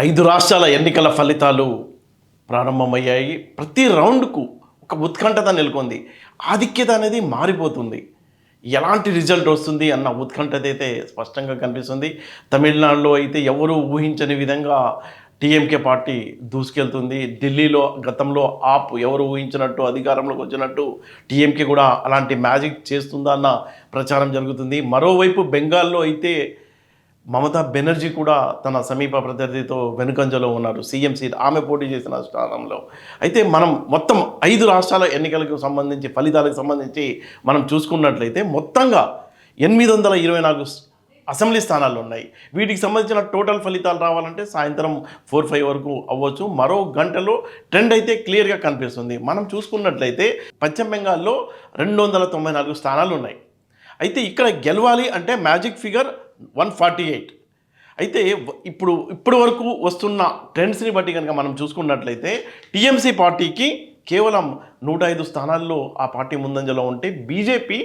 5 రాష్ట్రాల ఎన్నికల ఫలితాలు ప్రారంభమయ్యాయి. ప్రతి రౌండ్‌కు ఒక ఉత్కంఠత నెలకొంది. ఆధిక్యత అనేది మారిపోతుంది. ఎలాంటి రిజల్ట్ వస్తుంది అన్న ఉత్కంఠత అయితే స్పష్టంగా కనిపిస్తుంది. తమిళనాడులో అయితే ఎవరు ఊహించని విధంగా టీఎంకే పార్టీ దూసుకెళ్తుంది. ఢిల్లీలో గతంలో ఆప్ ఎవరు ఊహించినట్టు అధికారంలోకి వచ్చినట్టు టీఎంకే కూడా అలాంటి మ్యాజిక్ చేస్తుందా అన్న ప్రచారం జరుగుతుంది. మరోవైపు బెంగాల్లో అయితే మమతా బెనర్జీ కూడా తన సమీప ప్రత్యర్థితో వెనుకంజలో ఉన్నారు. సీఎం సీట్ ఆమె పోటీ చేసిన స్థానంలో. అయితే మనం మొత్తం 5 రాష్ట్రాల ఎన్నికలకు సంబంధించి ఫలితాలకు సంబంధించి మనం చూసుకున్నట్లయితే మొత్తంగా 824 అసెంబ్లీ స్థానాలు ఉన్నాయి. వీటికి సంబంధించిన టోటల్ ఫలితాలు రావాలంటే సాయంత్రం 4-5 వరకు అవ్వచ్చు. మరో గంటలో ట్రెండ్ అయితే క్లియర్గా కనిపిస్తుంది. మనం చూసుకున్నట్లయితే పశ్చిమ బెంగాల్లో 294 స్థానాలు ఉన్నాయి. అయితే ఇక్కడ గెలవాలి అంటే మ్యాజిక్ ఫిగర్ 148. అయితే ఇప్పుడు వరకు వస్తున్న ట్రెండ్స్ని బట్టి కనుక మనం చూసుకున్నట్లయితే టీఎంసీ పార్టీకి కేవలం 105 స్థానాల్లో ఆ పార్టీ ముందంజలో ఉంటే బీజేపీ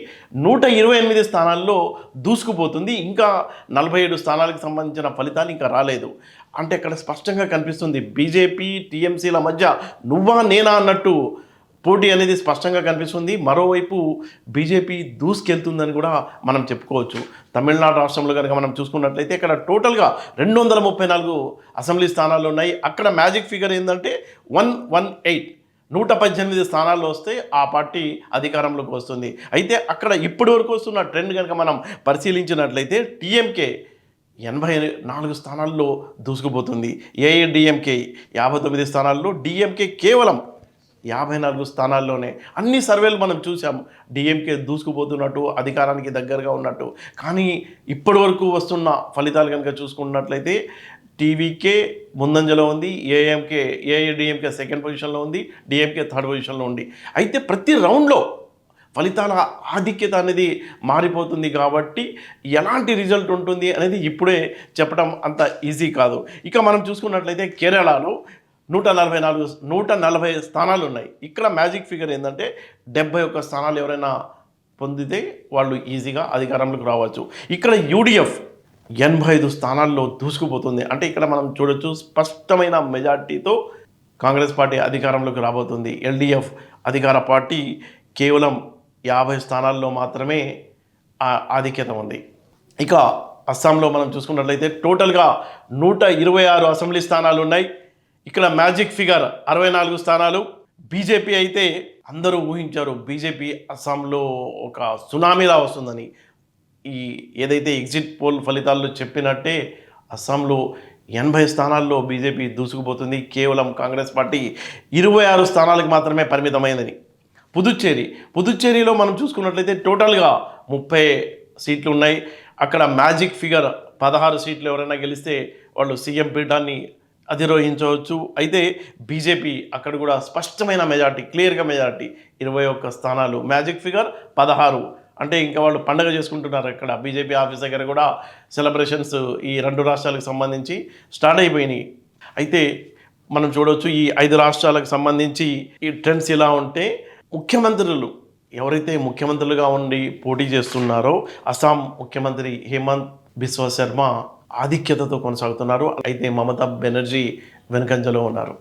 128 స్థానాల్లో దూసుకుపోతుంది. ఇంకా 47 స్థానాలకు సంబంధించిన ఫలితాలు ఇంకా రాలేదు. అంటే అక్కడ స్పష్టంగా కనిపిస్తుంది బీజేపీ టీఎంసీల మధ్య నువ్వా నేనా అన్నట్టు పోటీ అనేది స్పష్టంగా కనిపిస్తుంది. మరోవైపు బీజేపీ దూసుకెళ్తుందని కూడా మనం చెప్పుకోవచ్చు. తమిళనాడు రాష్ట్రంలో కనుక మనం చూసుకున్నట్లయితే ఇక్కడ టోటల్గా 234 అసెంబ్లీ స్థానాలు ఉన్నాయి. అక్కడ మ్యాజిక్ ఫిగర్ ఏంటంటే 118, 118 స్థానాల్లో వస్తే ఆ పార్టీ అధికారంలోకి వస్తుంది. అయితే అక్కడ ఇప్పటి వరకు వస్తున్న ట్రెండ్ కనుక మనం పరిశీలించినట్లయితే టీఎంకే 84 స్థానాల్లో దూసుకుపోతుంది. ఏఐడిఎంకే 59 స్థానాల్లో, డిఎంకే కేవలం 54 స్థానాల్లోనే. అన్ని సర్వేలు మనం చూసాం డిఎంకే దూసుకుపోతున్నట్టు, అధికారానికి దగ్గరగా ఉన్నట్టు. కానీ ఇప్పటి వరకు వస్తున్న ఫలితాలు కనుక చూసుకున్నట్లయితే టీవీకే ముందంజలో ఉంది, ఏఐడిఎంకే సెకండ్ పొజిషన్లో ఉంది, డిఎంకే థర్డ్ పొజిషన్లో ఉంది. అయితే ప్రతి రౌండ్లో ఫలితాల ఆధిక్యత అనేది మారిపోతుంది కాబట్టి ఎలాంటి రిజల్ట్ ఉంటుంది అనేది ఇప్పుడే చెప్పడం అంత ఈజీ కాదు. ఇక మనం చూసుకున్నట్లయితే కేరళలో 140 స్థానాలు ఉన్నాయి. ఇక్కడ మ్యాజిక్ ఫిగర్ ఏంటంటే 71 స్థానాలు ఎవరైనా పొందితే వాళ్ళు ఈజీగా అధికారంలోకి రావచ్చు. ఇక్కడ యూడిఎఫ్ 85 స్థానాల్లో దూసుకుపోతుంది. అంటే ఇక్కడ మనం చూడొచ్చు స్పష్టమైన మెజార్టీతో కాంగ్రెస్ పార్టీ అధికారంలోకి రాబోతుంది. ఎల్డిఎఫ్ అధికార పార్టీ కేవలం 50 స్థానాల్లో మాత్రమే ఆధిక్యత ఉంది. ఇక అస్సాంలో మనం చూసుకున్నట్లయితే టోటల్గా 126 అసెంబ్లీ స్థానాలు ఉన్నాయి. ఇక్కడ మ్యాజిక్ ఫిగర్ 64 స్థానాలు. బీజేపీ అయితే అందరూ ఊహించారు బీజేపీ అస్సాంలో ఒక సునామీలా వస్తుందని. ఏదైతే ఎగ్జిట్ పోల్ ఫలితాల్లో చెప్పినట్టే అస్సాంలో 80 స్థానాల్లో బీజేపీ దూసుకుపోతుంది. కేవలం కాంగ్రెస్ పార్టీ 26 స్థానాలకు మాత్రమే పరిమితమైందని. పుదుచ్చేరిలో మనం చూసుకున్నట్లయితే టోటల్గా 30 సీట్లు ఉన్నాయి. అక్కడ మ్యాజిక్ ఫిగర్ 16 సీట్లు ఎవరైనా గెలిస్తే వాళ్ళు సీఎం పీఠాన్ని అధిరోహించవచ్చు. అయితే బీజేపీ అక్కడ కూడా స్పష్టమైన మెజార్టీ, క్లియర్గా మెజార్టీ 21 స్థానాలు, మ్యాజిక్ ఫిగర్ 16. అంటే ఇంకా వాళ్ళు పండగ చేసుకుంటున్నారు. అక్కడ బీజేపీ ఆఫీస్ దగ్గర కూడా సెలబ్రేషన్స్ ఈ 2 రాష్ట్రాలకు సంబంధించి స్టార్ట్ అయిపోయినాయి. అయితే మనం చూడవచ్చు ఈ 5 రాష్ట్రాలకు సంబంధించి ఈ ట్రెండ్స్ ఇలా ఉంటే ముఖ్యమంత్రులు ఎవరైతే ముఖ్యమంత్రులుగా ఉండి పోటీ చేస్తున్నారో అస్సాం ముఖ్యమంత్రి హేమంత్ బిశ్వ శర్మ ఆధిక్యతతో కొనసాగుతున్నారు. అయితే మమతా బెనర్జీ వెనుకంజలో ఉన్నారు.